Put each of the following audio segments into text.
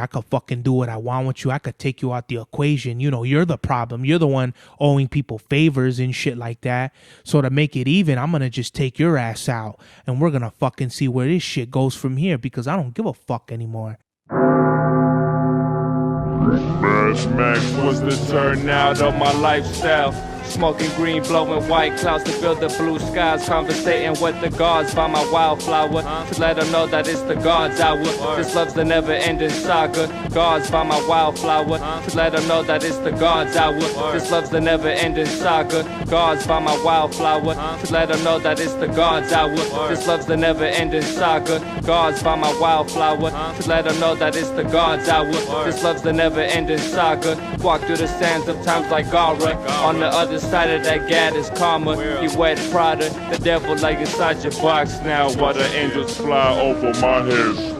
I could fucking do what I want with you. I could take you out the equation. You know, you're the problem. You're the one owing people favors and shit like that. So to make it even, I'm going to just take your ass out and we're going to fucking see where this shit goes from here because I don't give a fuck anymore. Mad Max was the turnout of my lifestyle. Smoking green, blowing white clouds to build the blue skies. Conversating with the gods by my wildflower to let them know that it's the God's hour. This love's the never-ending saga. Gods by my wildflower to let them know that it's the God's hour. This love's the never-ending saga. Gods by my wildflower to let them know that it's the God's hour. This love's the never-ending saga. Gods by my wildflower to let them know that it's the God's hour. This love's the never-ending saga. Walk through the sands of times like Gara. On the other side of that gad is karma. You wet Prada, the devil like inside your box now. While the angels fly over my headstone.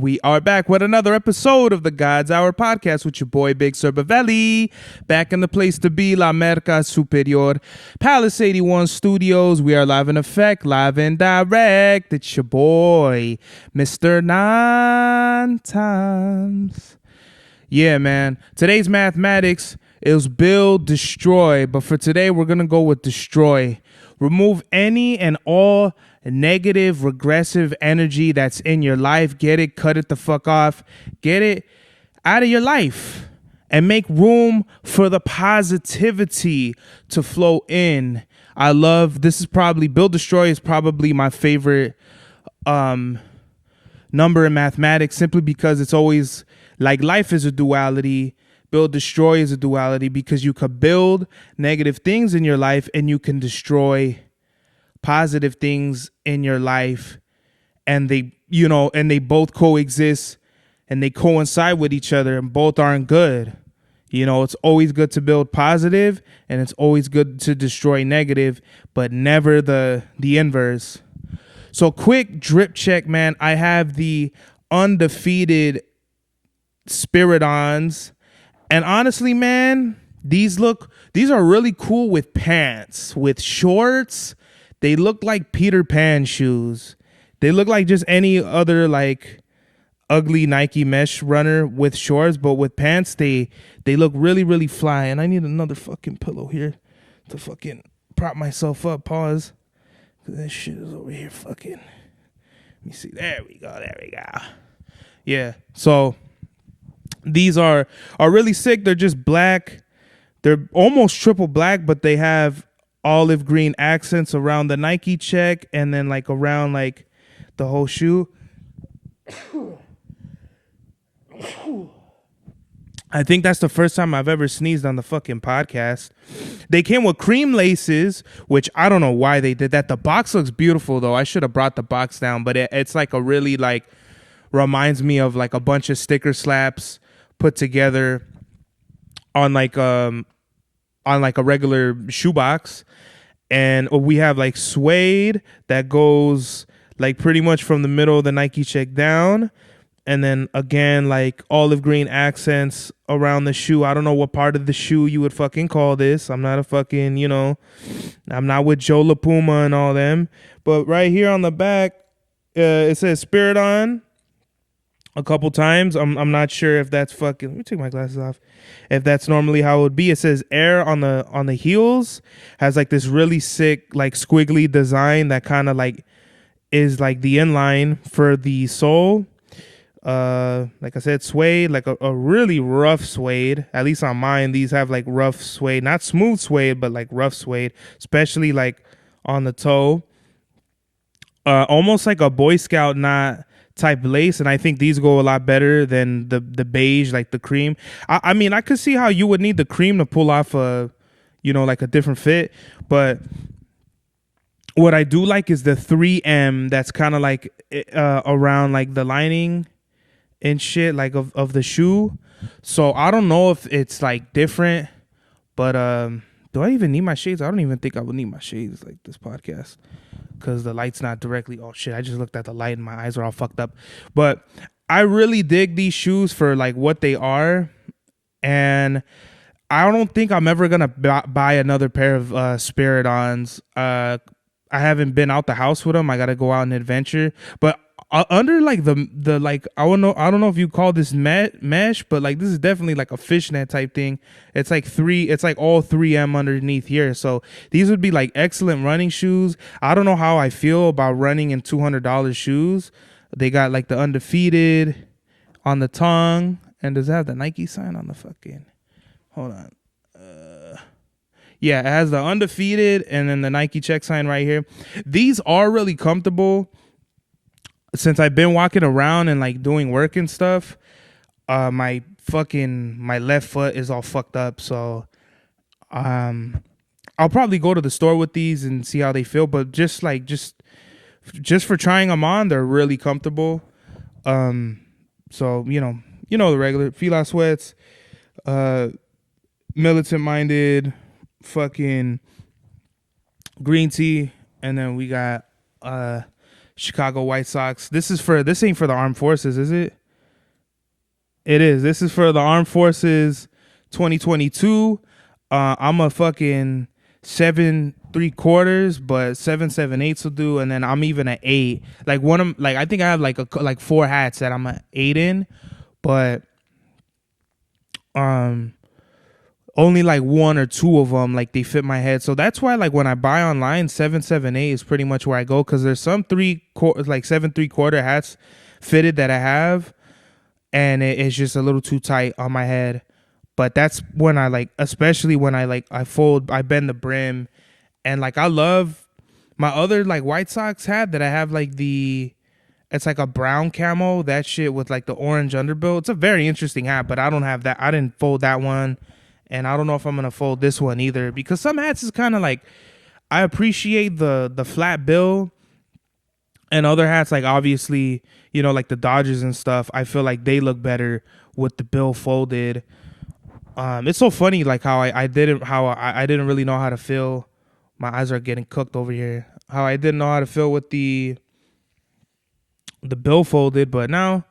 We are back with another episode of the God's Hour podcast with your boy Big Cerbavelli. Back in the place to be, La Merca Superior, Palace 81 Studios. We are live in effect, live and direct. It's your boy, Mr. Nine Times. Yeah, man. Today's mathematics is build, destroy. But for today, we're going to go with destroy. Remove any and all negative, regressive energy that's in your life. Get it, cut it the fuck off. Get it out of your life. And make room for the positivity to flow in. I love, this is probably, build, destroy is probably my favorite number in mathematics, simply because it's always like life is a duality. Build, destroy is a duality because you could build negative things in your life and you can destroy positive things in your life, and they, you know, and they both coexist and they coincide with each other and both aren't good. You know, it's always good to build positive and it's always good to destroy negative, but never the inverse. So quick drip check, man. I have the Undefeated Spiridons. And honestly, man, these are really cool with pants, with shorts. They look like Peter Pan shoes. They look like just any other like ugly Nike mesh runner with shorts, but with pants, they look really, really fly. And I need another fucking pillow here to fucking prop myself up. Pause. This shit is over here fucking. Let me see. There we go. Yeah. So these are really sick. They're just black. They're almost triple black, but they have olive green accents around the Nike check and then like around like the whole shoe. I think that's the first time I've ever sneezed on the fucking podcast. They came with cream laces, which I don't know why they did that. The box looks beautiful though. I should have brought the box down, but it's like a really like reminds me of like a bunch of sticker slaps put together on like a regular shoebox. And we have like suede that goes like pretty much from the middle of the Nike check down. And then again, like olive green accents around the shoe. I don't know what part of the shoe you would fucking call this. I'm not a fucking, you know, I'm not with Joe La Puma and all them. But right here on the back, it says Spiridon a couple times. I'm not sure if that's fucking, let me take my glasses off. If that's normally how it would be. It says air on the heels. Has like this really sick, like squiggly design that kind of like is like the inline for the sole. Like I said, suede, like a really rough suede. At least on mine, these have like rough suede, not smooth suede, but like rough suede, especially like on the toe. Almost like a Boy Scout knot type lace, and I think these go a lot better than the beige, like the cream. I mean, I could see how you would need the cream to pull off a, you know, like a different fit, but what I do like is the 3M that's kind of like around like the lining and shit, like of the shoe. So I don't know if it's like different, but do I even need my shades? I don't even think I would need my shades like this podcast because the light's not directly. Oh shit, I just looked at the light and my eyes are all fucked up. But I really dig these shoes for like what they are, and I don't think I'm ever gonna buy another pair of Spiridons. I haven't been out the house with them. I gotta go out and adventure. But under like the like I don't know if you call this mesh, but like this is definitely like a fishnet type thing. It's like all 3M underneath here. So these would be like excellent running shoes. I don't know how I feel about running in $200 shoes. They got like the Undefeated on the tongue, and does it have the Nike sign on the fucking? Hold on. Yeah, it has the Undefeated and then the Nike check sign right here. These are really comfortable. Since I've been walking around and like doing work and stuff, my left foot is all fucked up. So I'll probably go to the store with these and see how they feel. But just for trying them on, they're really comfortable. So the regular Fila sweats, militant minded, fucking green tea, and then we got Chicago White Sox. This ain't for the armed forces, is it? It is. This is for the armed forces 2022. I'm a fucking 7 3/4, but 7 7/8 will do, and then I'm even an 8. Like I think I have like 4 hats that I'm an 8 in, but only like 1 or 2 of them like they fit my head. So that's why like when I buy online, 7 7/8 is pretty much where I go, because there's some 7 3/4 hats fitted that I have, and it's just a little too tight on my head. But that's when especially when I bend the brim, and like I love my other like White Sox hat that I have, like it's like a brown camo, that shit with like the orange underbill. It's a very interesting hat, but I don't have that. I didn't fold that one. And I don't know if I'm going to fold this one either, because some hats is kind of like, I appreciate the flat bill, and other hats, like obviously, like the Dodgers and stuff, I feel like they look better with the bill folded. It's so funny like how I didn't really know how to feel. My eyes are getting cooked over here. How I didn't know how to feel with the bill folded, but now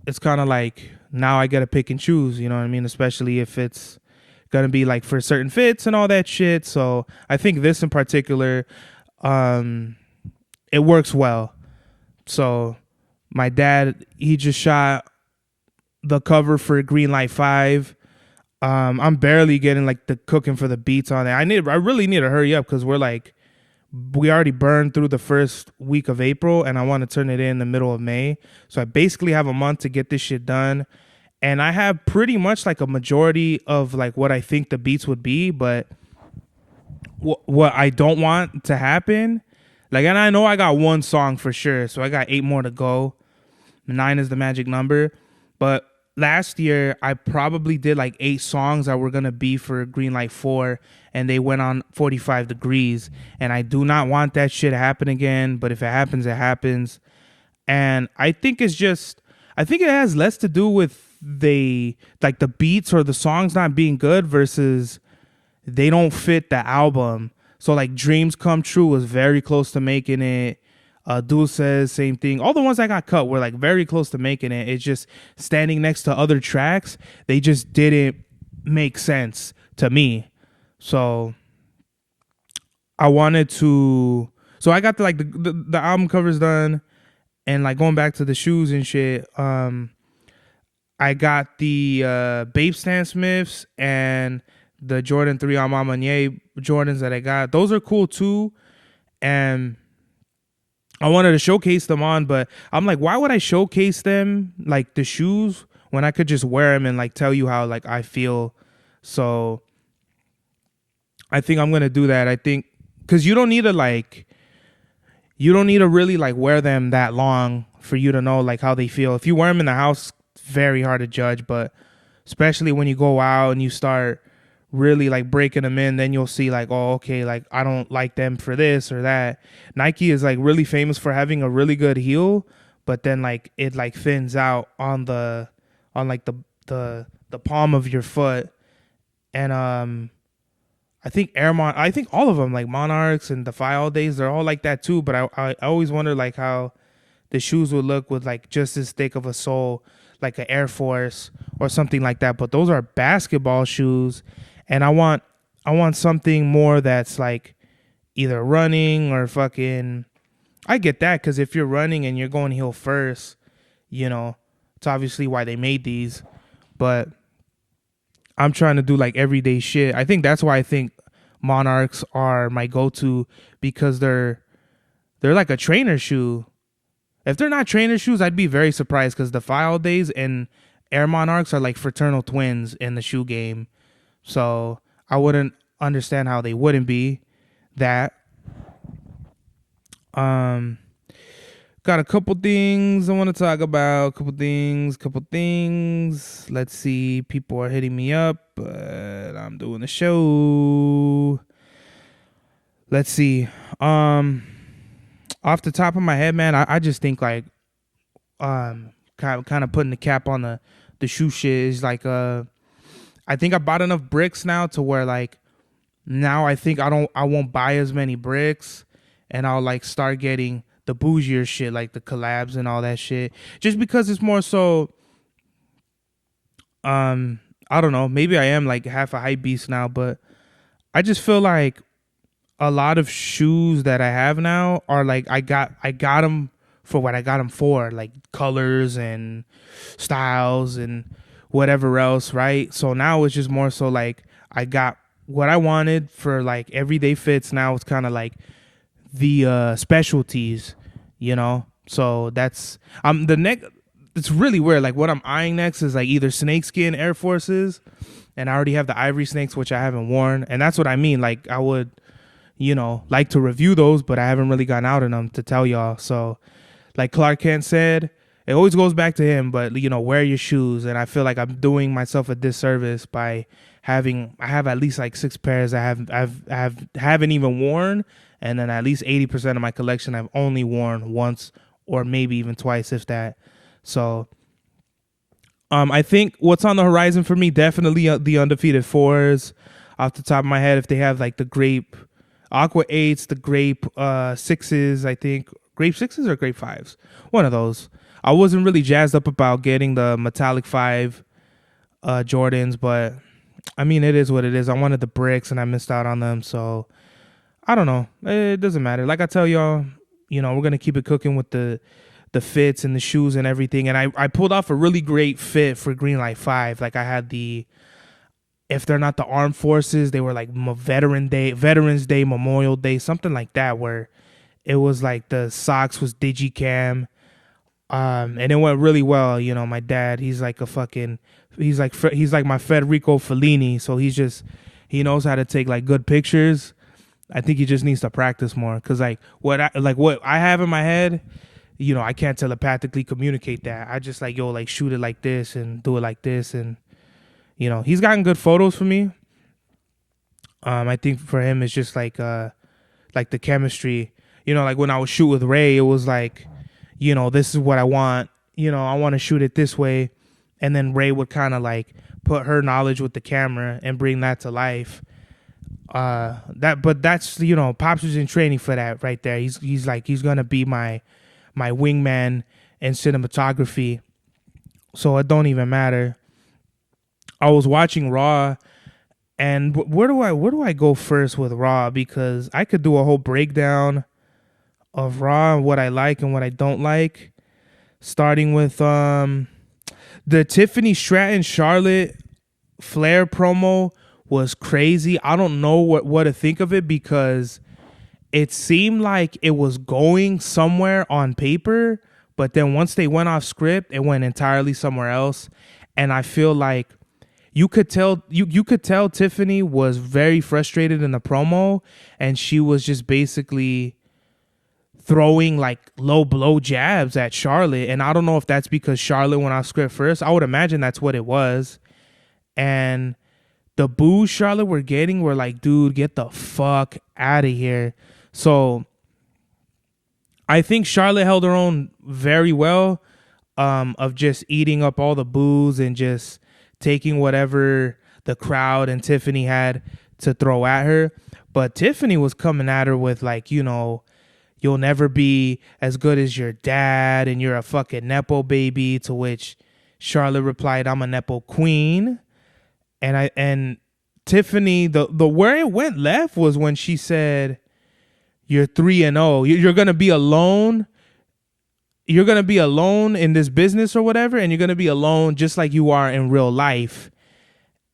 it's kind of like, now I got to pick and choose, you know what I mean? Especially if it's gonna be like for certain fits and all that shit. So I think this in particular, it works well. So my dad, he just shot the cover for Green Light 5. I'm barely getting like the cooking for the beats on it. I really need to hurry up, because we already burned through the first week of April, and I want to turn it in the middle of May. So I basically have a month to get this shit done. And I have pretty much like a majority of like what I think the beats would be, but what I don't want to happen, like, and I know I got 1 song for sure, so I got 8 more to go. 9 is the magic number. But last year I probably did like 8 songs that were gonna be for Green Light 4, and they went on 45 degrees. And I do not want that shit to happen again. But if it happens, it happens. And I think it has less to do with the beats or the songs not being good versus they don't fit the album. So like Dreams Come True was very close to making it. Dulces, same thing. All the ones that got cut were like very close to making it. It's just standing next to other tracks, they just didn't make sense to me. So I wanted to. So I got the album covers done, and like going back to the shoes and shit. I got the Babe Stan Smiths and the Jordan 3 on Mama Nye Jordans that I got. Those are cool too. And I wanted to showcase them on, but I'm like, why would I showcase them, like the shoes, when I could just wear them and like tell you how like I feel? So I think I'm going to do that. I think because you don't need to really like wear them that long for you to know like how they feel. If you wear them in the house, very hard to judge, but especially when you go out and you start really like breaking them in, then you'll see like, oh, okay, like I don't like them for this or that. Nike is like really famous for having a really good heel, but then like it like thins out on the palm of your foot. And I think I think all of them, like Monarchs and Defy All Days, they're all like that too. But I always wonder like how the shoes would look with like just as thick of a sole, like an Air Force or something like that. But those are basketball shoes, and I want something more that's like either running or fucking. I get that because if you're running and you're going heel first, it's obviously why they made these. But I'm trying to do like everyday shit. I think that's why I think Monarchs are my go-to, because they're like a trainer shoe. If they're not trainer shoes, I'd be very surprised, because the File Days and Air Monarchs are like fraternal twins in the shoe game. So I wouldn't understand how they wouldn't be that. Got a couple things I want to talk about. Couple things. Let's see. People are hitting me up, but I'm doing the show. Let's see. Off the top of my head, man, I just think like kind of putting the cap on the shoe shit is like I think I bought enough bricks now to where like now I think I won't buy as many bricks, and I'll like start getting the bougier shit, like the collabs and all that shit, just because it's more so I don't know, maybe I am like half a hype beast now, but I just feel like a lot of shoes that I have now are like I got them for what I got them for, like colors and styles and whatever else, right? So now it's just more so like I got what I wanted for like everyday fits. Now it's kind of like the specialties, so that's the next. It's really weird. Like what I'm eyeing next is like either snakeskin Air Forces, and I already have the ivory snakes, which I haven't worn, and that's what I mean. Like I would like to review those, but I haven't really gotten out in them to tell y'all. So like Clark Kent said, it always goes back to him, but wear your shoes. And I feel like I'm doing myself a disservice by I have at least like 6 pairs I haven't even worn, and then at least 80% of my collection I've only worn once or maybe even twice, if that. So I think what's on the horizon for me, definitely the Undefeated 4s off the top of my head. If they have like the grape Aqua 8s, the grape 6s, I think grape 6s or grape 5s, one of those. I wasn't really jazzed up about getting the metallic 5 Jordans, but I mean, it is what it is. I wanted the bricks and I missed out on them, so I don't know. It doesn't matter. Like I tell y'all, we're going to keep it cooking with the fits and the shoes and everything. And I pulled off a really great fit for Greenlight 5. Like I had if they're not the Armed Forces, they were like Veterans Day, Memorial Day, something like that, where it was like the socks was Digicam. And it went really well. My dad, he's like my Federico Fellini. So he knows how to take like good pictures. I think he just needs to practice more. Cause like what I have in my head, I can't telepathically communicate that. I just like, shoot it like this and do it like this. And, he's gotten good photos for me. I think for him, it's just like the chemistry, like when I would shoot with Ray, it was like, this is what I want. I want to shoot it this way. And then Ray would kind of like put her knowledge with the camera and bring that to life. But that's, Pops was in training for that right there. He's going to be my wingman in cinematography. So it don't even matter. I was watching Raw, and where do I go first with Raw? Because I could do a whole breakdown of Raw and what I like and what I don't like, starting with the Tiffany Stratton Charlotte Flair promo was crazy. I don't know what to think of it, because it seemed like it was going somewhere on paper, but then once they went off script, it went entirely somewhere else. And I feel like you could tell Tiffany was very frustrated in the promo, and she was just basically throwing like low blow jabs at Charlotte. And I don't know if that's because Charlotte went off script first. I would imagine that's what it was. And the boos Charlotte were getting were like, dude, get the fuck out of here. So I think Charlotte held her own very well, of just eating up all the boos and just taking whatever the crowd and Tiffany had to throw at her. But Tiffany was coming at her with like, you'll never be as good as your dad and you're a fucking Nepo baby, to which Charlotte replied, I'm a Nepo queen. And Tiffany, the where it went left was when she said, You're 3-0. You're gonna be alone. You're gonna be alone in this business or whatever, and you're gonna be alone just like you are in real life.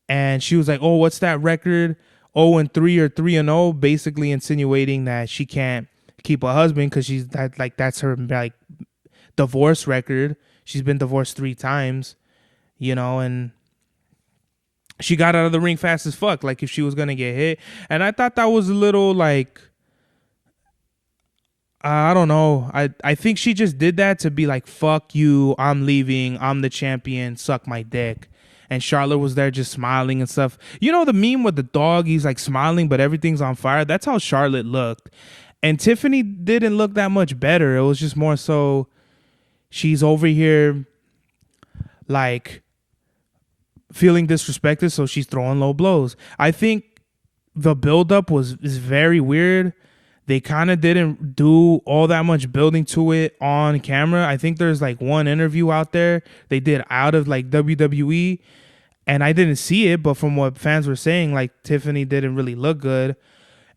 And she was like, "Oh, what's that record? 0-3 or 3-0," basically insinuating that she can't keep a husband because that's her like divorce record. She's been divorced 3 times, and she got out of the ring fast as fuck, like if she was gonna get hit. And I thought that was a little like, I don't know. I think she just did that to be like, fuck you, I'm leaving, I'm the champion, suck my dick. And Charlotte was there just smiling and stuff. You know the meme with the dog, he's like smiling, but everything's on fire? That's how Charlotte looked. And Tiffany didn't look that much better. It was just more so she's over here like feeling disrespected, so she's throwing low blows. I think the buildup is very weird. They kind of didn't do all that much building to it on camera. I think there's like one interview out there they did out of like WWE, and I didn't see it, but from what fans were saying, like Tiffany didn't really look good.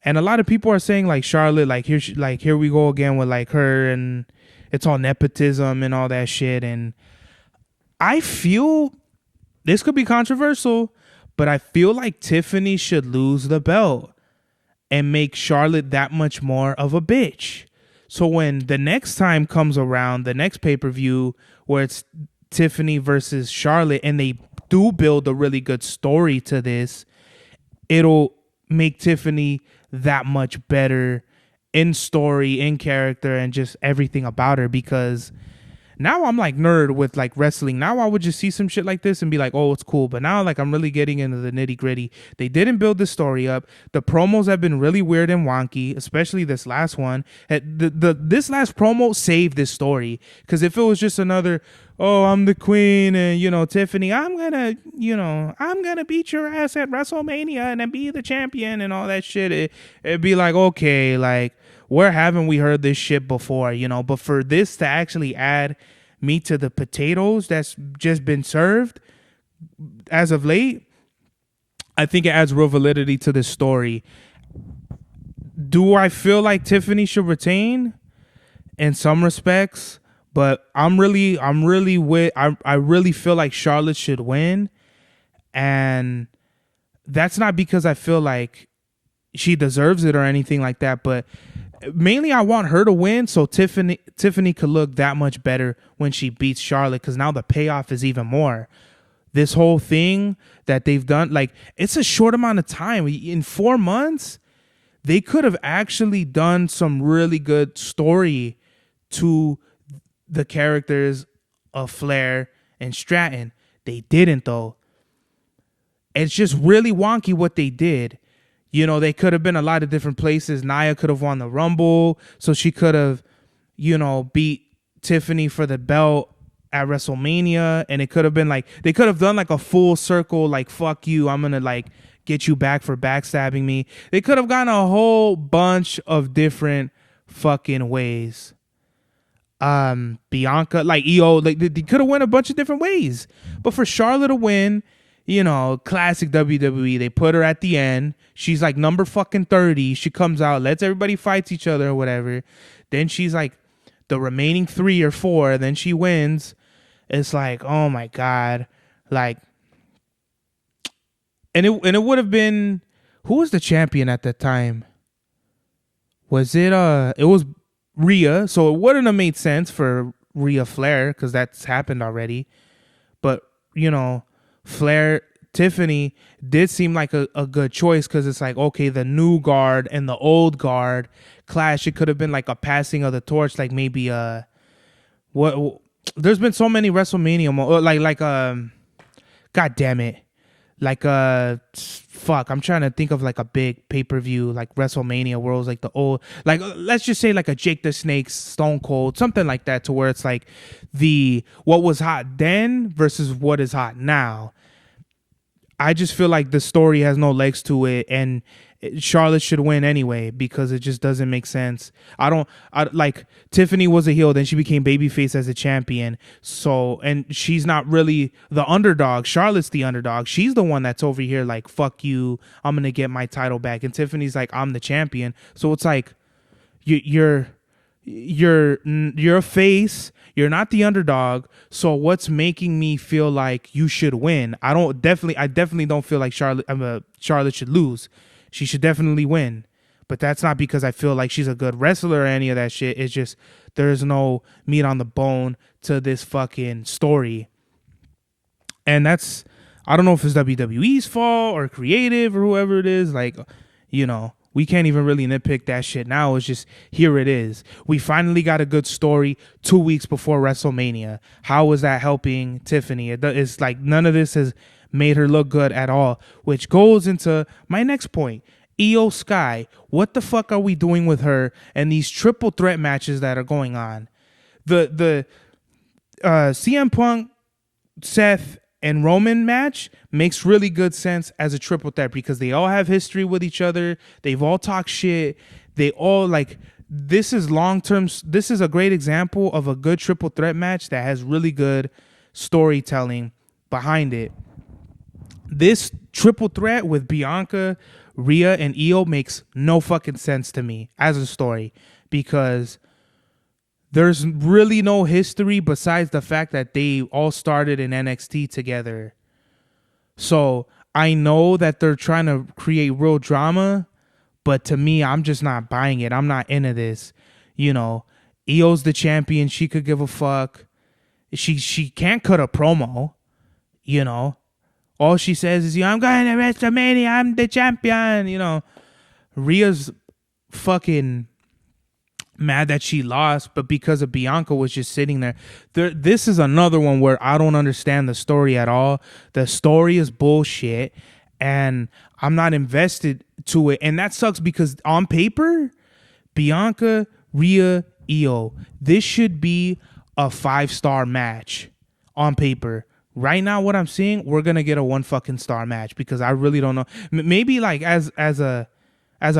And a lot of people are saying like Charlotte, like here we go again with like her, and it's all nepotism and all that shit. And I feel this could be controversial, but I feel like Tiffany should lose the belt and make Charlotte that much more of a bitch. So when the next time comes around, the next pay-per-view where it's Tiffany versus Charlotte, and they do build a really good story to this, it'll make Tiffany that much better in story, in character, and just everything about her. Because now I'm like nerd with like wrestling. Now I would just see some shit like this and be like, oh, it's cool. But now like I'm really getting into the nitty gritty. They didn't build the story up. The promos have been really weird and wonky, especially this last one. This last promo saved this story. Because if it was just another, oh, I'm the queen and, Tiffany, I'm gonna beat your ass at WrestleMania and then be the champion and all that shit. It'd be like, okay, like, where haven't we heard this shit before, But for this to actually add meat to the potatoes that's just been served as of late, I think it adds real validity to this story. Do I feel like Tiffany should retain? In some respects, but I really feel like Charlotte should win. And that's not because I feel like she deserves it or anything like that, but mainly I want her to win so Tiffany could look that much better when she beats Charlotte, because now the payoff is even more. This whole thing that they've done, like, it's a short amount of time. In 4 months, they could have actually done some really good story to the characters of Flair and Stratton. They didn't, though. It's just really wonky what they did. They could have been a lot of different places. Nia could have won the Rumble, so she could have, beat Tiffany for the belt at WrestleMania. And it could have been like, they could have done like a full circle, like, fuck you, I'm going to like get you back for backstabbing me. They could have gone a whole bunch of different fucking ways. Bianca, like EO, like they could have went a bunch of different ways. But for Charlotte to win, classic WWE. They put her at the end. She's like number fucking 30. She comes out, lets everybody fight each other or whatever. Then she's like the remaining 3 or 4. Then she wins. It's like, oh my God. Like, and it would have been, who was the champion at that time? Was it was Rhea. So it wouldn't have made sense for Rhea Flair because that's happened already. But, Flair, Tiffany did seem like a good choice because it's like, okay, the new guard and the old guard clash. It could have been like a passing of the torch, like maybe what there's been so many WrestleMania god damn it, fuck, I'm trying to think of like a big pay-per-view like WrestleMania where it was like the old, like, let's just say like a Jake the Snake, Stone Cold, something like that, to where it's like what was hot then versus what is hot now. I just feel like the story has no legs to it, and Charlotte should win anyway because it just doesn't make sense. Like Tiffany was a heel, then she became babyface as a champion. So, and she's not really the underdog. Charlotte's the underdog. She's the one that's over here like, fuck you, I'm going to get my title back. And Tiffany's like, I'm the champion. So it's like, you're a face. You're not the underdog. So what's making me feel like you should win? I definitely don't feel like Charlotte should lose. She should definitely win. But that's not because I feel like she's a good wrestler or any of that shit. It's just there's no meat on the bone to this fucking story. And that's, I don't know if it's WWE's fault or creative or whoever it is. Like, we can't even really nitpick that shit now. It's just, here it is. We finally got a good story 2 weeks before WrestleMania. How is that helping Tiffany? It's like none of this has made her look good at all, which goes into my next point. Io Sky, what the fuck are we doing with her and these triple threat matches that are going on? The CM Punk, Seth, and Roman match makes really good sense as a triple threat because they all have history with each other. They've all talked shit. They all this is long-term. This is a great example of a good triple threat match that has really good storytelling behind it. This triple threat with Bianca, Rhea, and Io makes no fucking sense to me as a story because there's really no history besides the fact that they all started in NXT together. So I know that they're trying to create real drama, but to me, I'm just not buying it. I'm not into this. Io's the champion. She could give a fuck. She can't cut a promo. All she says is, I'm going to WrestleMania. I'm the champion. Rhea's fucking mad that she lost, but because of Bianca was just sitting there. This is another one where I don't understand the story at all. The story is bullshit, and I'm not invested to it. And that sucks because on paper, Bianca, Rhea, Io, this should be a 5-star match on paper. Right now, what I'm seeing, we're gonna get a 1 fucking star match because I really don't know. Maybe like as a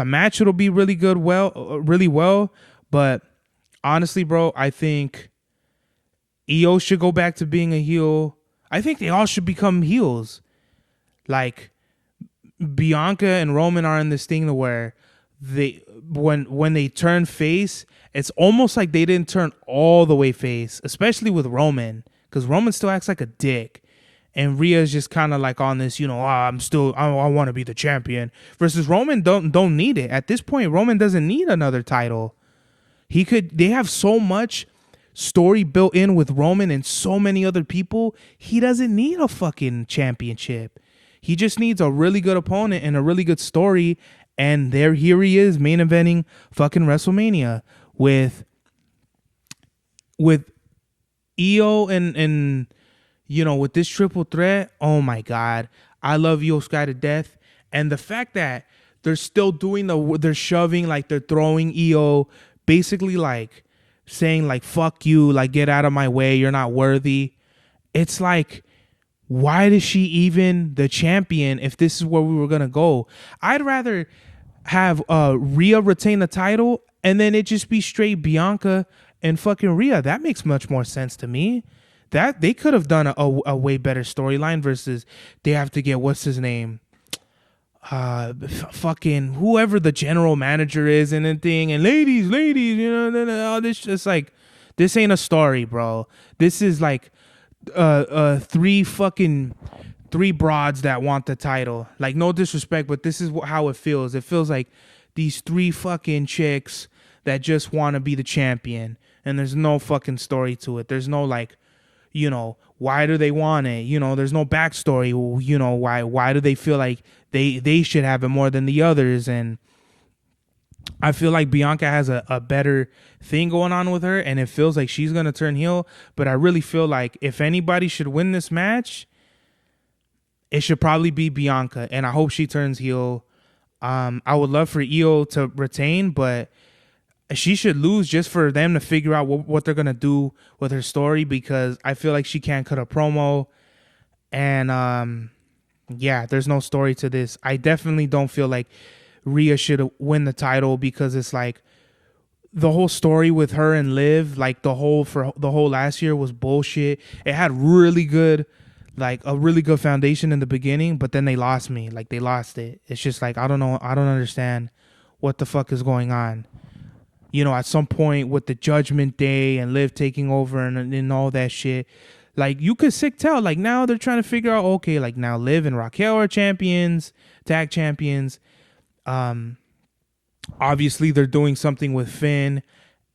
match, it'll be really good, really well. But honestly, bro, I think Io should go back to being a heel. I think they all should become heels. Like Bianca and Roman are in this thing where when they turn face, it's almost like they didn't turn all the way face, especially with Roman. Because Roman still acts like a dick. And Rhea's just kind of like on this, I want to be the champion. Versus Roman don't need it. At this point, Roman doesn't need another title. They have so much story built in with Roman and so many other people. He doesn't need a fucking championship. He just needs a really good opponent and a really good story. And here he is main eventing fucking WrestleMania with Io and with this triple threat. Oh my God, I love Io Sky to death. And the fact that they're still doing they're shoving, like they're throwing Io, basically like saying like fuck you, like get out of my way, you're not worthy. It's like, why is she even the champion if this is where we were gonna go? I'd rather have Rhea retain the title and then it just be straight Bianca and fucking Rhea. That makes much more sense to me. That they could have done a way better storyline versus they have to get what's his name, fucking whoever the general manager is and the thing, and ladies, all this just like, this ain't a story, bro. This is like three broads that want the title. Like, no disrespect, but this is how it feels. It feels like these 3 fucking chicks that just want to be the champion, and there's no fucking story to it. There's no like, why do they want it? There's no backstory. Why do they feel like they should have it more than the others? And I feel like Bianca has a better thing going on with her, and it feels like she's going to turn heel. But I really feel like if anybody should win this match, it should probably be Bianca, and I hope she turns heel. I would love for Io to retain, but she should lose just for them to figure out what they're going to do with her story, because I feel like she can't cut a promo. And there's no story to this. I definitely don't feel like Rhea should win the title, because it's like the whole story with her and Liv, like the whole last year was bullshit. It had really good, like a really good foundation in the beginning, but then they lost me. Like they lost it. It's just like, I don't know. I don't understand what the fuck is going on. at some point with the Judgment Day and Liv taking over and all that shit. Like, you could sick tell. Like, now they're trying to figure out, okay, like, now Liv and Raquel are champions, tag champions. Obviously, they're doing something with Finn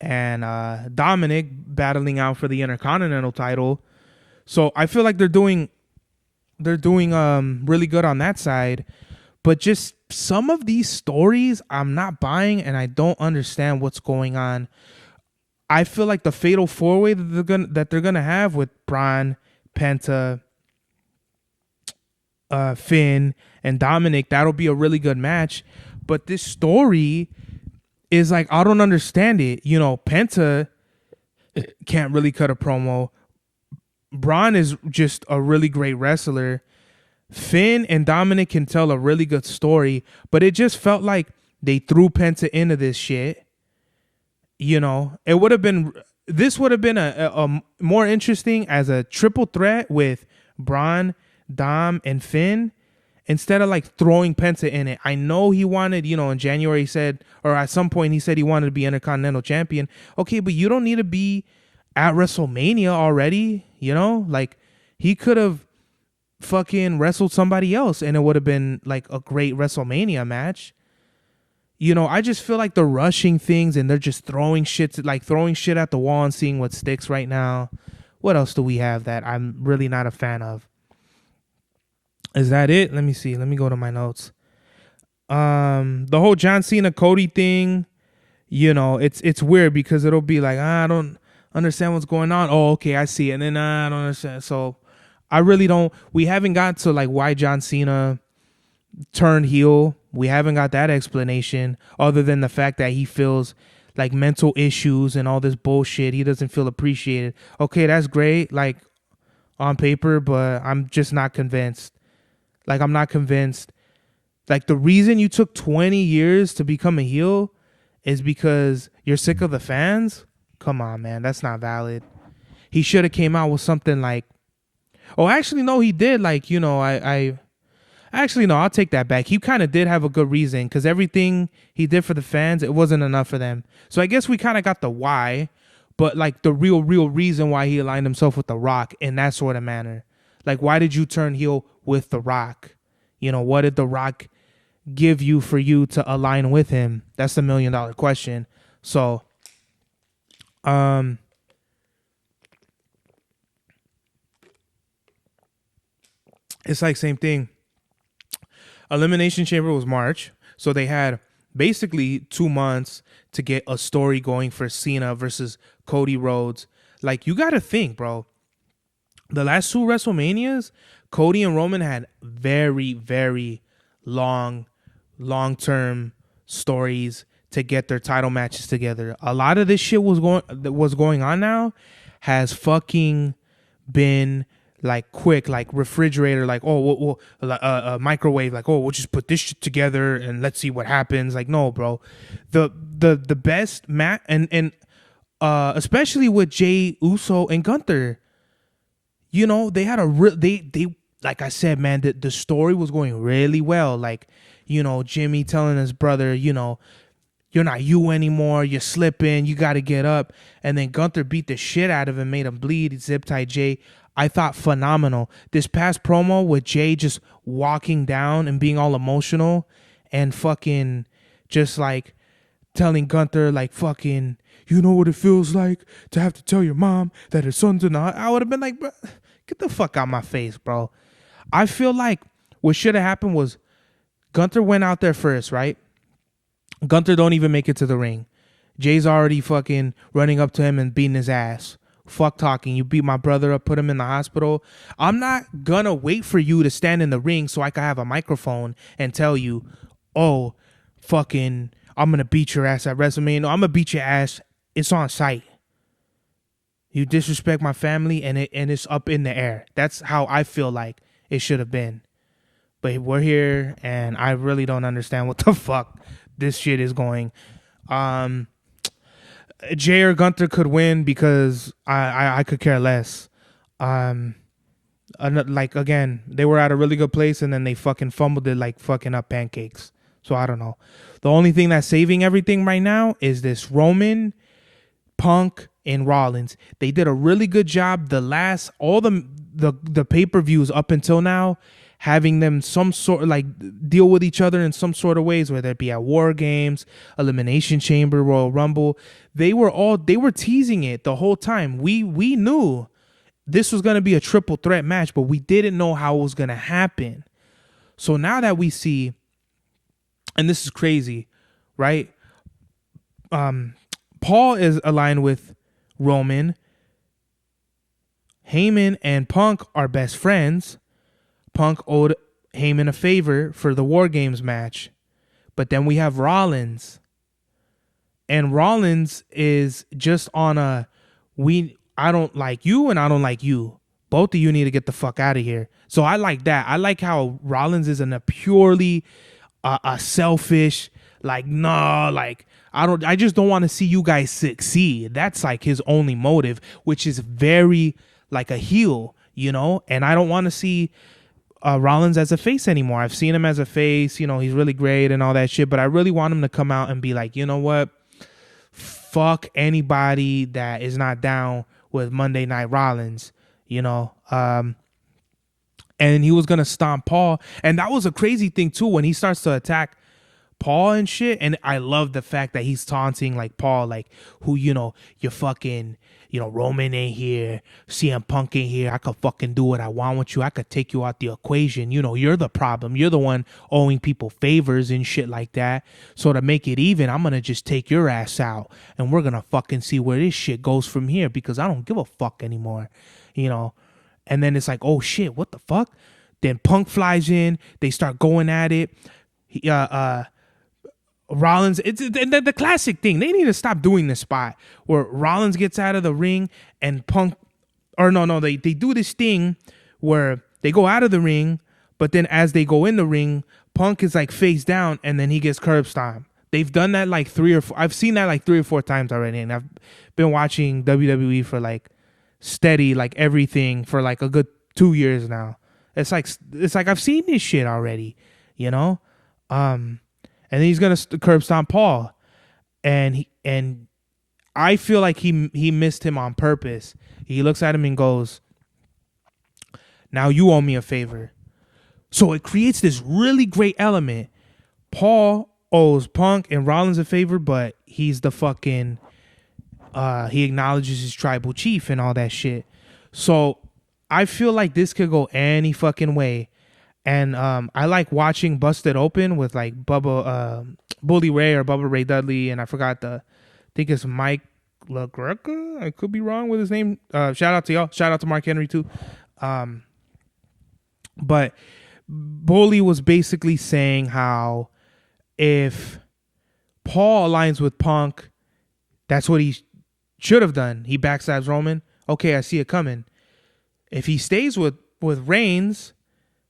and Dominic battling out for the Intercontinental title. So I feel like they're doing really good on that side. But just some of these stories I'm not buying, and I don't understand what's going on. I feel like the fatal four-way that they're gonna have with Braun, Penta, Finn, and Dominic, that'll be a really good match. But this story is like, I don't understand it. Penta can't really cut a promo. Braun is just a really great wrestler. Finn and Dominic can tell a really good story, but it just felt like they threw Penta into this shit. This would have been a more interesting as a triple threat with Braun, Dom, and Finn, instead of like throwing Penta in it. I know he wanted, in January he said, or at some point he said he wanted to be Intercontinental Champion. Okay, but you don't need to be at WrestleMania already, like he could have fucking wrestled somebody else and it would have been like a great WrestleMania match. I just feel like they're rushing things and they're just throwing shit at the wall and seeing what sticks right now. What else do we have that I'm really not a fan of? Is that it? Let me see. Let me go to my notes. The whole John Cena Cody thing, it's weird because it'll be like, I don't understand what's going on. Oh, okay, I see it. And then I don't understand. So I really don't. We haven't got to like why John Cena turned heel. We haven't got that explanation other than the fact that he feels like mental issues and all this bullshit. He doesn't feel appreciated. Okay, that's great, like on paper, but I'm just not convinced. Like, I'm not convinced. Like, the reason you took 20 years to become a heel is because you're sick of the fans? Come on, man. That's not valid. He should have came out with something like, oh, actually, no, he did. Like, actually, no, I'll take that back. He kind of did have a good reason because everything he did for the fans, it wasn't enough for them. So I guess we kind of got the why, but like the real reason why he aligned himself with The Rock in that sort of manner. Like, why did you turn heel with The Rock? What did The Rock give you for you to align with him? That's the $1 million question. So, it's like same thing. Elimination Chamber was March, so they had basically 2 months to get a story going for Cena versus Cody Rhodes. Like, you got to think, bro. The last 2 WrestleManias, Cody and Roman had very, very long-term stories to get their title matches together. A lot of this shit was going on now has fucking been like quick, like refrigerator, like, oh, we'll microwave, like, oh, we'll just put this shit together and let's see what happens. Like, no, bro. The best match, and especially with Jey Uso and Gunther, they had they like I said, man, the story was going really well. Like, Jimmy telling his brother, you're not you anymore. You're slipping. You got to get up. And then Gunther beat the shit out of him, made him bleed, zip tie Jey. I thought phenomenal. This past promo with Jey just walking down and being all emotional and fucking just like telling Gunther like fucking, you know what it feels like to have to tell your mom that her son's in the hospital. I would have been like, bro, get the fuck out my face, bro. I feel like what should have happened was Gunther went out there first, right? Gunther don't even make it to the ring. Jay's already fucking running up to him and beating his ass. Fuck talking. You beat my brother up, put him in the hospital. I'm not gonna wait for you to stand in the ring so I can have a microphone and tell you, oh, fucking, I'm gonna beat your ass at WrestleMania. No, I'm gonna beat your ass. It's on site. You disrespect my family and it's up in the air. That's how I feel like it should have been. But we're here and I really don't understand what the fuck this shit is going. Jay or Gunther could win because I could care less. Like, again, they were at a really good place and then they fucking fumbled it like fucking up pancakes. So I don't know. The only thing that's saving everything right now is this Roman, Punk, and Rollins. They did a really good job. All the pay-per-views up until now, having them some sort like deal with each other in some sort of ways, whether it be at War Games, Elimination Chamber, Royal Rumble. They were teasing it the whole time. We knew this was going to be a triple threat match, but we didn't know how it was going to happen. So now that we see, and this is crazy, right? Paul is aligned with Roman. Heyman and Punk are best friends. Punk owed Heyman a favor for the War Games match. But then we have Rollins. And Rollins is just on I don't like you and I don't like you. Both of you need to get the fuck out of here. So I like that. I like how Rollins is in a purely a selfish, like, nah, like, I just don't want to see you guys succeed. That's like his only motive, which is very like a heel, you know? And I don't want to see Rollins as a face anymore. I've seen him as a face, you know, he's really great and all that shit, but I really want him to come out and be like, you know what? Fuck anybody that is not down with Monday Night Rollins, you know? And he was going to stomp Paul. And that was a crazy thing too, when he starts to attack Paul and shit. And I love the fact that he's taunting like Paul, like, who, you know, you're fucking, you know, Roman ain't here, CM Punk ain't here, I could fucking do what I want with you, I could take you out the equation, you know, you're the problem, you're the one owing people favors and shit like that, so to make it even, I'm gonna just take your ass out, and we're gonna fucking see where this shit goes from here, because I don't give a fuck anymore, you know. And then it's like, oh shit, what the fuck? Then Punk flies in, they start going at it. Rollins, it's the classic thing. They need to stop doing this spot where Rollins gets out of the ring and Punk, or no, they do this thing where they go out of the ring, but then as they go in the ring, Punk is like face down and then he gets curb stomped. They've done that like I've seen that like 3 or 4 times already, and I've been watching WWE for like steady, like everything for like a good 2 years now. It's like I've seen this shit already, you know? And then he's gonna curb stomp Paul, and I feel like he missed him on purpose. He looks at him and goes, "Now you owe me a favor." So it creates this really great element. Paul owes Punk and Rollins a favor, but he's the fucking he acknowledges his tribal chief and all that shit. So I feel like this could go any fucking way. And I like watching Busted Open with like Bully Ray or Bubba Ray Dudley, and I think it's Mike LaGreca. I could be wrong with his name. Shout out to y'all. Shout out to Mark Henry too. But Bully was basically saying how if Paul aligns with Punk, that's what he should have done. He backstabs Roman. Okay, I see it coming. If he stays with Reigns,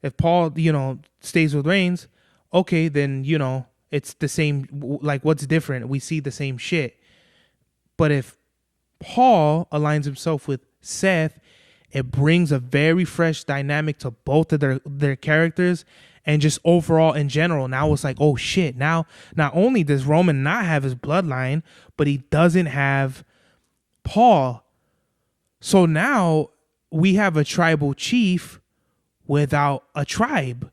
if Paul, you know, stays with Reigns, okay, then, you know, it's the same. Like, what's different? We see the same shit. But if Paul aligns himself with Seth, it brings a very fresh dynamic to both of their characters, and just overall in general. Now it's like, oh shit, now not only does Roman not have his bloodline, but he doesn't have Paul. So now we have a tribal chief without a tribe,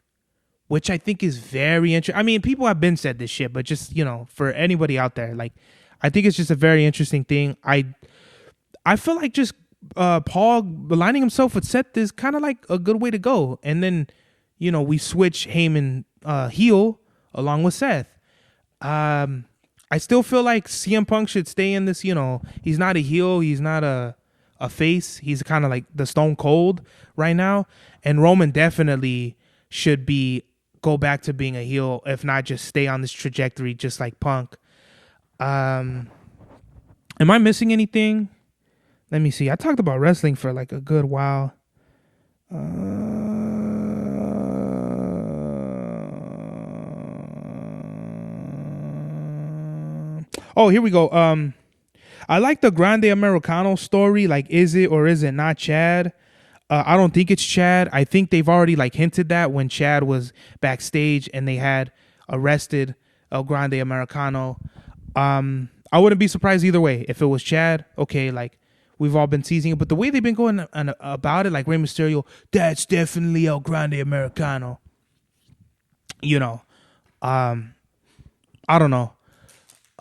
which I think is very interesting. I mean, people have been said this shit, but just, you know, for anybody out there, like, I think it's just a very interesting thing. I feel like just Paul aligning himself with Seth is kind of like a good way to go. And then, you know, we switch Heyman heel along with Seth. I still feel like CM Punk should stay in this, you know, he's not a heel, he's not a face. He's kind of like the Stone Cold right now. And Roman definitely should go back to being a heel, if not just stay on this trajectory just like Punk. Am I missing anything? Let me see. I talked about wrestling for like a good while. Oh, here we go. I like the Grande Americano story. Like, is it or is it not Chad? I don't think it's Chad. I think they've already like hinted that when Chad was backstage and they had arrested El Grande Americano. I wouldn't be surprised either way if it was Chad. Okay, like we've all been teasing it, but the way they've been going about it, like Rey Mysterio, that's definitely El Grande Americano. You know, I don't know.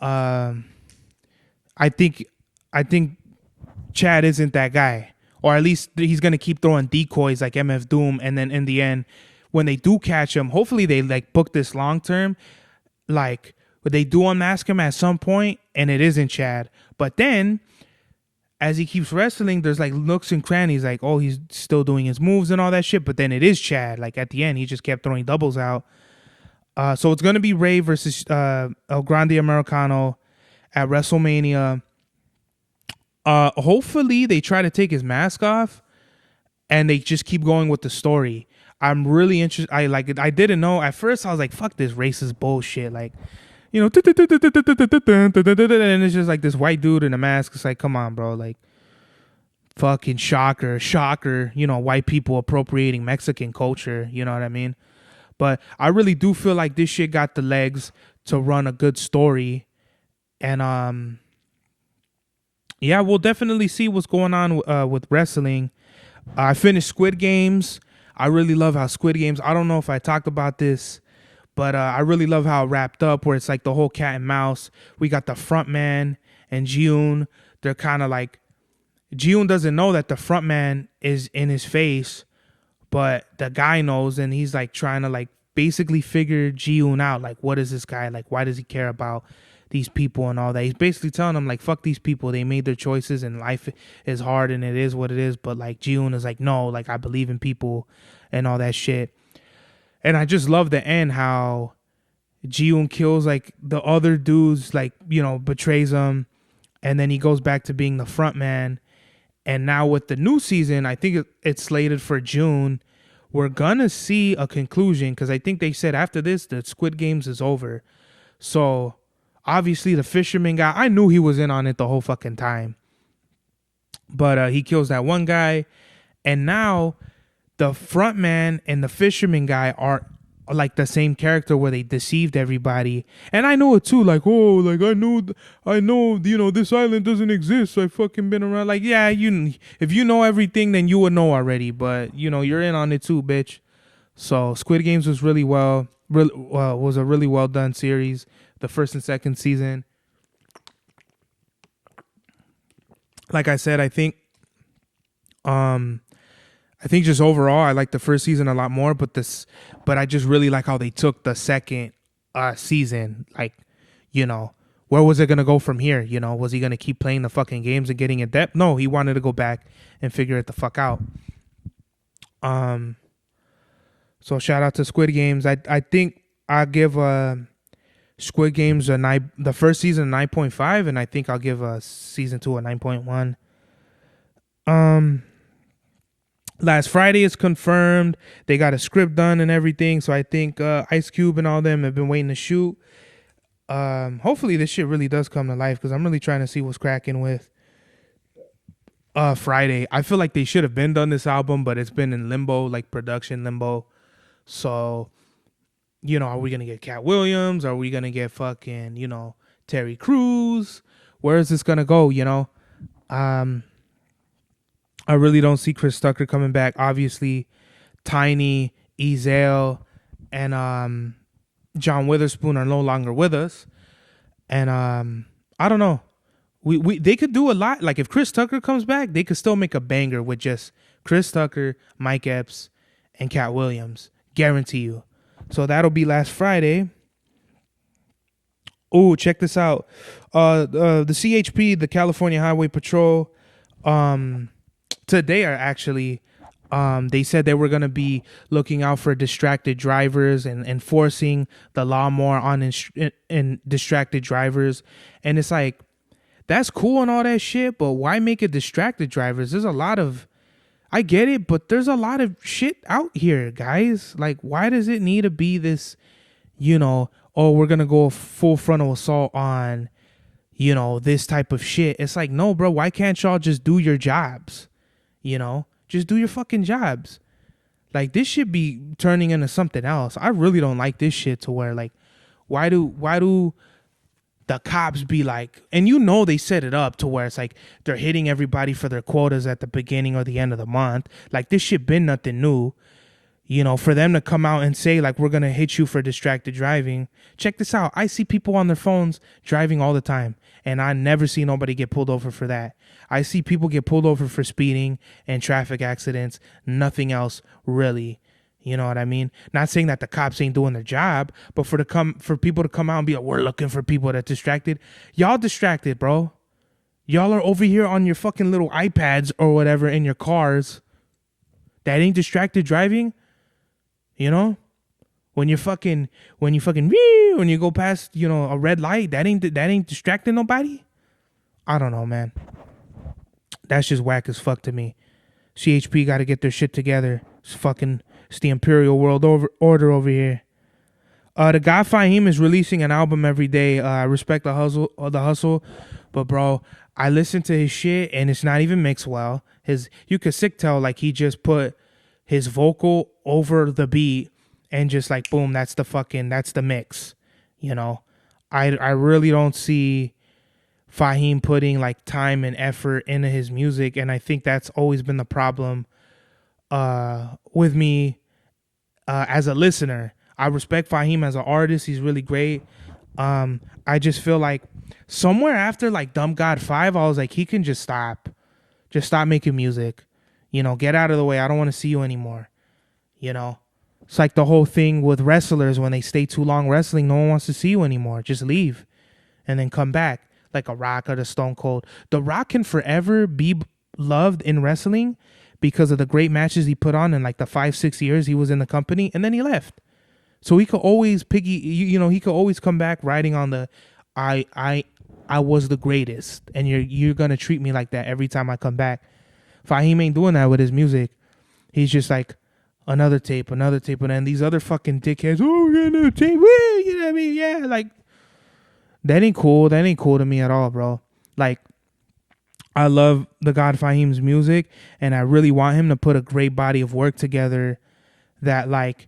I think Chad isn't that guy, or at least he's gonna keep throwing decoys like MF Doom, and then in the end, when they do catch him, hopefully they like book this long term, like they do unmask him at some point, and it isn't Chad. But then, as he keeps wrestling, there's like nooks and crannies, like oh he's still doing his moves and all that shit. But then it is Chad. Like at the end, he just kept throwing doubles out. So it's gonna be Ray versus El Grande Americano at WrestleMania. Hopefully they try to take his mask off and they just keep going with the story. I'm really interested. I didn't know at first. I was like, fuck this racist bullshit. Like, you know, and it's just like this white dude in a mask. It's like, come on, bro. Like, fucking shocker. You know, white people appropriating Mexican culture. You know what I mean? But I really do feel like this shit got the legs to run a good story. And, yeah, we'll definitely see what's going on with wrestling. I finished Squid Games. I really love how Squid Games, I don't know if I talked about this, but I really love how it wrapped up, where it's like the whole cat and mouse. We got the front man and Jiun. They're kind of like, Jiun doesn't know that the front man is in his face, but the guy knows, and he's like trying to like basically figure Jiun out. Like, what is this guy? Like, why does he care about these people and all that? He's basically telling them like, fuck these people. They made their choices and life is hard and it is what it is. But like Jiun is like, no, like I believe in people and all that shit. And I just love the end, how Jiun kills like the other dudes, like, you know, betrays them. And then he goes back to being the front man. And now with the new season, I think it's slated for June. We're going to see a conclusion, because I think they said after this, the Squid Games is over. So obviously the fisherman guy, I knew he was in on it the whole fucking time. But he kills that one guy. And now the front man and the fisherman guy are like the same character, where they deceived everybody. And I know it too. Like, oh, like I know, you know, this island doesn't exist. I fucking been around. Like, yeah, if you know everything, then you would know already. But, you know, you're in on it too, bitch. So Squid Games was was a really well done series. The first and second season. Like I said, I think just overall I like the first season a lot more, but I just really like how they took the second season. Like, you know, where was it going to go from here? You know, was he going to keep playing the fucking games and getting in depth? No, he wanted to go back and figure it the fuck out. So shout out to Squid Games. I think I'll give Squid Games the first season 9.5, and I think I'll give season 2 a 9.1. Last Friday is confirmed. They got a script done and everything. So I think Ice Cube and all them have been waiting to shoot. Hopefully this shit really does come to life, because I'm really trying to see what's cracking with Friday. I feel like they should have been done this album, but it's been in limbo, like production limbo. So, you know, are we going to get Cat Williams? Are we going to get fucking, you know, Terry Crews? Where is this going to go, you know? I really don't see Chris Tucker coming back. Obviously, Tiny, Ezale, and John Witherspoon are no longer with us. And I don't know. They could do a lot. Like, if Chris Tucker comes back, they could still make a banger with just Chris Tucker, Mike Epps, and Cat Williams. Guarantee you. So that'll be last Friday. Oh, check this out. The CHP, the California Highway Patrol, today are actually, they said they were going to be looking out for distracted drivers and enforcing the law more on distracted drivers. And it's like, that's cool and all that shit, but why make it distracted drivers? There's a lot of, I get it, but there's a lot of shit out here, guys. Like, why does it need to be this, you know, oh, we're going to go full frontal assault on, you know, this type of shit? It's like, no, bro, why can't y'all just do your jobs? You know, just do your fucking jobs. Like, this should be turning into something else. I really don't like this shit to where, like, Why do the cops be like, and you know they set it up to where it's like they're hitting everybody for their quotas at the beginning or the end of the month. Like this shit been nothing new. You know, for them to come out and say like we're gonna hit you for distracted driving. Check this out. I see people on their phones driving all the time, and I never see nobody get pulled over for that. I see people get pulled over for speeding and traffic accidents. Nothing else really. You know what I mean? Not saying that the cops ain't doing their job, but for people to come out and be like, we're looking for people that distracted. Y'all distracted, bro. Y'all are over here on your fucking little iPads or whatever in your cars. That ain't distracted driving. You know, when you go past, you know, a red light, that ain't distracting nobody. I don't know, man. That's just whack as fuck to me. CHP got to get their shit together. It's the Imperial World Order over here. The guy Fahim is releasing an album every day. I respect the hustle, but bro, I listen to his shit and it's not even mixed well. You could sick tell like he just put his vocal over the beat and just like boom, that's the mix. You know, I really don't see Fahim putting like time and effort into his music, and I think that's always been the problem with me as a listener. I respect Fahim as an artist. He's really great. I just feel like somewhere after like Dumb God 5, I was like, he can just stop making music. You know, get out of the way. I don't want to see you anymore. You know, it's like the whole thing with wrestlers when they stay too long wrestling. No one wants to see you anymore. Just leave and then come back, like a Rock or the Stone Cold. The Rock can forever be loved in wrestling because of the great matches he put on in like the 5-6 years he was in the company, and then he left. So he could always he could always come back riding on the I was the greatest, and you're gonna treat me like that every time I come back. Fahim ain't doing that with his music. He's just like another tape, and then these other fucking dickheads, oh, we're gonna do a tape, woo, you know what I mean? Yeah, like that ain't cool. That ain't cool to me at all, bro. Like, I love the God Fahim's music, and I really want him to put a great body of work together that like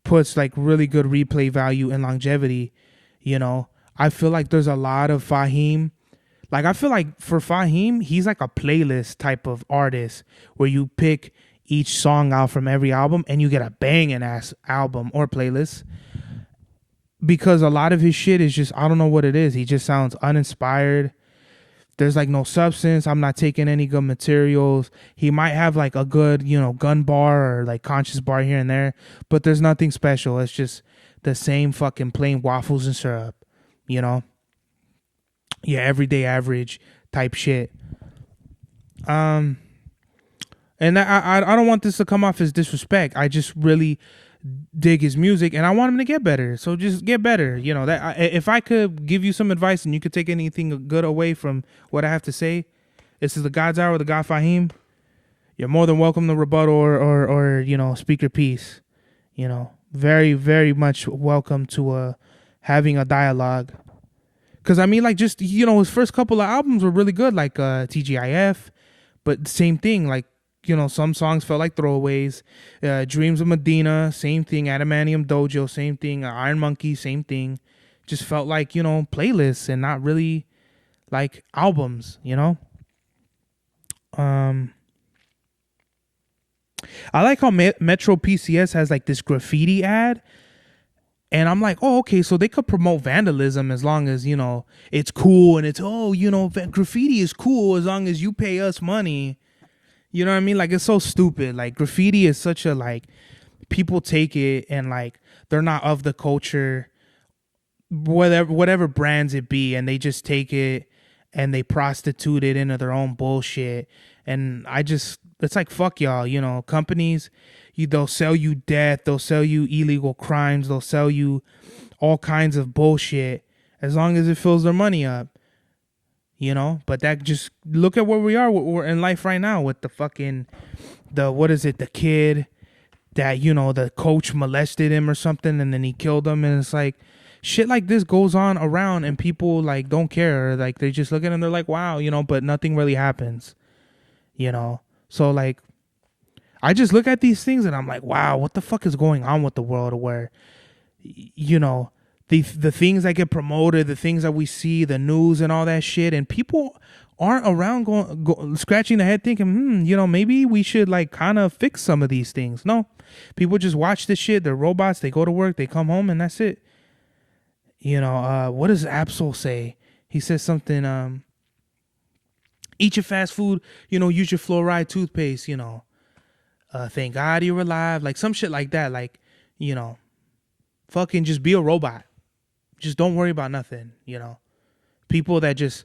puts like really good replay value and longevity. You know, I feel like there's a lot of Fahim. Like, I feel like for Fahim, he's like a playlist type of artist where you pick each song out from every album and you get a banging ass album or playlist. Because a lot of his shit is just, I don't know what it is. He just sounds uninspired. There's like no substance. I'm not taking any good materials. He might have like a good, you know, gun bar or like conscious bar here and there, but there's nothing special. It's just the same fucking plain waffles and syrup, you know? Yeah, everyday average type shit. And I don't want this to come off as disrespect. I just really dig his music and I want him to get better. So just get better. You know, that if I could give you some advice and you could take anything good away from what I have to say, this is the God's Hour with the God Fahim. You're more than welcome to rebuttal or you know, speak your piece. You know, very, very much welcome to having a dialogue. Because, I mean, like, just, you know, his first couple of albums were really good, like TGIF. But same thing, like, you know, some songs felt like throwaways. Dreams of Medina, same thing. Adamantium Dojo, same thing. Iron Monkey, same thing. Just felt like, you know, playlists and not really, like, albums, you know? I like how Metro PCS has, like, this graffiti ad. And I'm like, oh, okay, so they could promote vandalism as long as, you know, it's cool. And it's, oh, you know, graffiti is cool as long as you pay us money. You know what I mean? Like, it's so stupid. Like, graffiti is such a, like, people take it and, like, they're not of the culture, whatever brands it be, and they just take it and they prostitute it into their own bullshit. And it's like, fuck y'all, you know, companies, they'll sell you death, they'll sell you illegal crimes, they'll sell you all kinds of bullshit as long as it fills their money up. You know, but that just look at where we are. We're in life right now with the kid that, you know, the coach molested him or something and then he killed him. And it's like shit like this goes on around and people like don't care. Like they just look at him, they're like, wow, you know, but nothing really happens, you know? So like, I just look at these things and I'm like, wow, what the fuck is going on with the world where, you know, the things that get promoted, the things that we see, the news and all that shit, and people aren't around scratching their head thinking, maybe we should like kind of fix some of these things. No, people just watch this shit. They're robots. They go to work. They come home, and that's it. What does Absol say? He says something. Eat your fast food. Use your fluoride toothpaste. Thank God you're alive. Like some shit like that. Like, fucking just be a robot. Just don't worry about nothing. People that just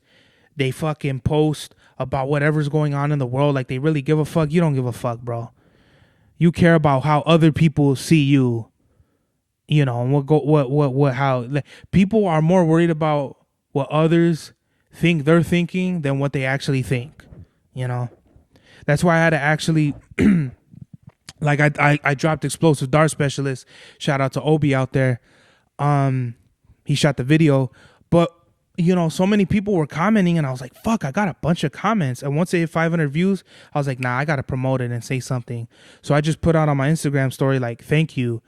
they fucking post about whatever's going on in the world like they really give a fuck. You don't give a fuck, bro. You care about how other people see you. How like, people are more worried about what others think they're thinking than what they actually think. That's why I had to actually like I dropped Explosive Dart Specialist. Shout out to Obi out there. He shot the video, but so many people were commenting, and I was like, fuck, I got a bunch of comments. And once it hit 500 views, I was like, nah, I got to promote it and say something. So I just put out on my Instagram story, like, thank you.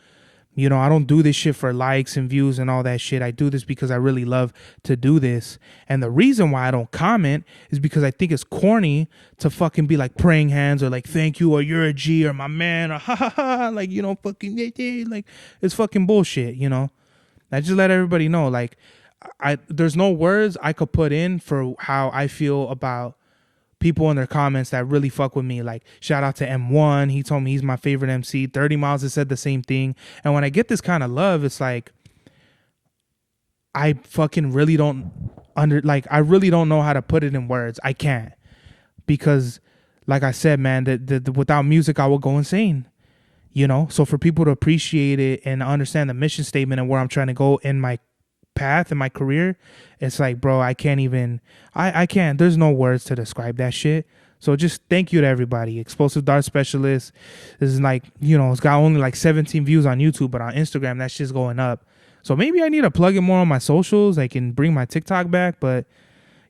I don't do this shit for likes and views and all that shit. I do this because I really love to do this. And the reason why I don't comment is because I think it's corny to fucking be like praying hands or like, thank you, or you're a G, or my man, or ha ha ha, like, fucking, like, it's fucking bullshit, I just let everybody know, like, there's no words I could put in for how I feel about people in their comments that really fuck with me. Like, shout out to M1. He told me he's my favorite MC. 30 Miles has said the same thing. And when I get this kind of love, it's like, I fucking really don't I really don't know how to put it in words. I can't. Because, like I said, man, without music, I will go insane. So for people to appreciate it and understand the mission statement and where I'm trying to go in my path in my career, it's like, bro, I can't even I can't, there's no words to describe that shit. So just thank you to everybody. Explosive Dart Specialist is like, it's got only like 17 views on YouTube, but on Instagram that shit's going up. So maybe I need to plug it more on my socials. I can bring my TikTok back, but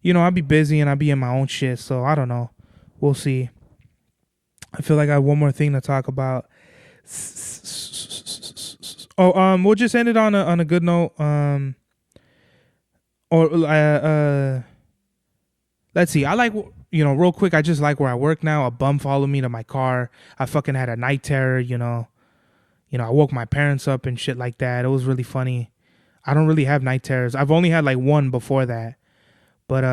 I'll be busy and I'll be in my own shit, so I don't know, we'll see. I feel like I have one more thing to talk about. We'll just end it on a good note. Let's see. I like, real quick, I just like where I work now. A bum followed me to my car. I fucking had a night terror, I woke my parents up and shit like that. It was really funny. I don't really have night terrors. I've only had like one before that. But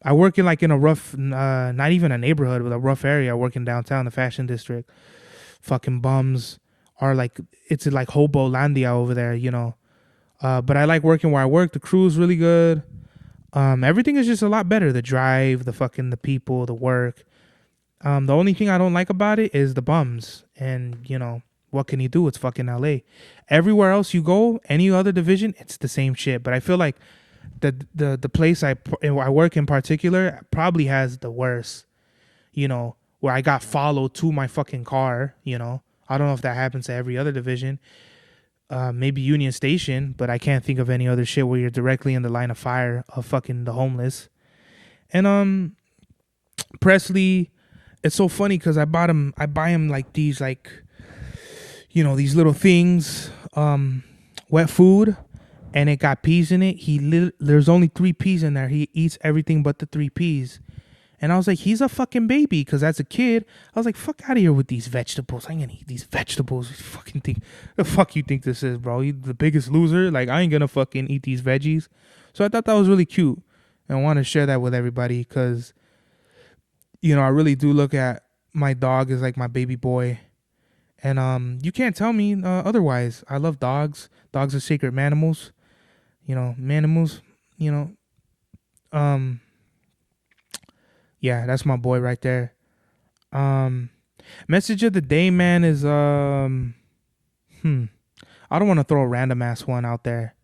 I work in like in a rough, not even a neighborhood, but a rough area. I work in downtown, the fashion district. Fucking bums are like, it's like Hobolandia over there, but I like working where I work. The crew is really good. Everything is just a lot better. The drive, the people, the work. The only thing I don't like about it is the bums. And, what can you do? It's fucking LA. Everywhere else you go, any other division, it's the same shit. But I feel like the place I work in particular probably has the worst, where I got followed to my fucking car, I don't know if that happens to every other division. Maybe Union Station, but I can't think of any other shit where you're directly in the line of fire of fucking the homeless. And Presley, it's so funny because I buy him like these, like, these little things, wet food, and it got peas in it. There's only 3 peas in there. He eats everything but the 3 peas. And I was like, he's a fucking baby. Because as a kid, I was like, fuck out of here with these vegetables. I ain't gonna eat these vegetables. Fucking think, the fuck you think this is, bro? You the biggest loser? Like, I ain't gonna fucking eat these veggies. So I thought that was really cute. And I want to share that with everybody. Because, I really do look at my dog as like my baby boy. And you can't tell me otherwise. I love dogs. Dogs are sacred manimals. Manimals. Yeah, that's my boy right there. Message of the day, man, is I don't want to throw a random ass one out there,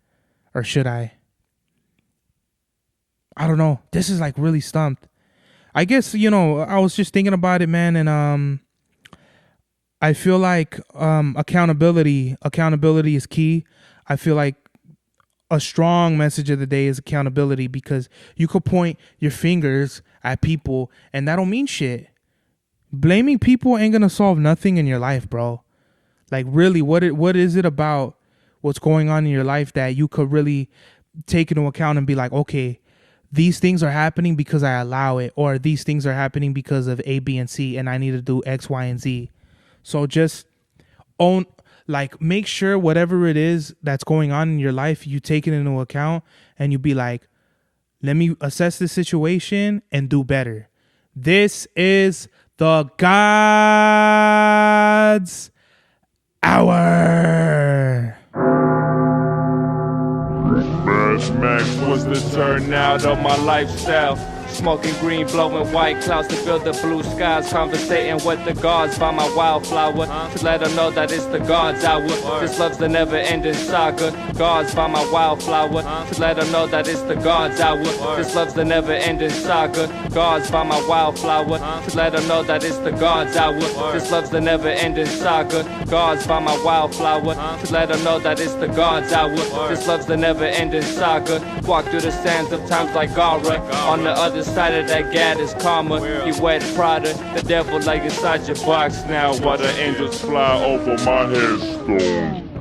or should I? I don't know. This is like really stumped. I guess, I was just thinking about it, man, and I feel like accountability is key. I feel like a strong message of the day is accountability, because you could point your fingers at people and that don't mean shit. Blaming people ain't gonna solve nothing in your life, bro. Like, really, what is it about what's going on in your life that you could really take into account and be like, okay, these things are happening because I allow it, or these things are happening because of A, B, and C, and I need to do X, Y, and Z. So just make sure whatever it is that's going on in your life, you take it into account and you be like, let me assess this situation and do better. This is the God's Hour. Max was the turnout of my lifestyle. Smoking green, blowing white clouds to build the blue skies. Conversating with the gods by my wildflower to let them know that it's the God's hour. This love's the never-ending saga. Gods by my wildflower to let them know that it's the God's hour. This love's the never-ending saga. Gods by my wildflower to let them know that it's the God's hour. This love's the never-ending saga. Gods by my wildflower to let them know that it's the God's hour. This love's the never-ending saga. Walk through the sands of times like Gara. On the other side of that gad is karma. You wet Prada, the devil like inside your box now. While the angels fly over my headstone.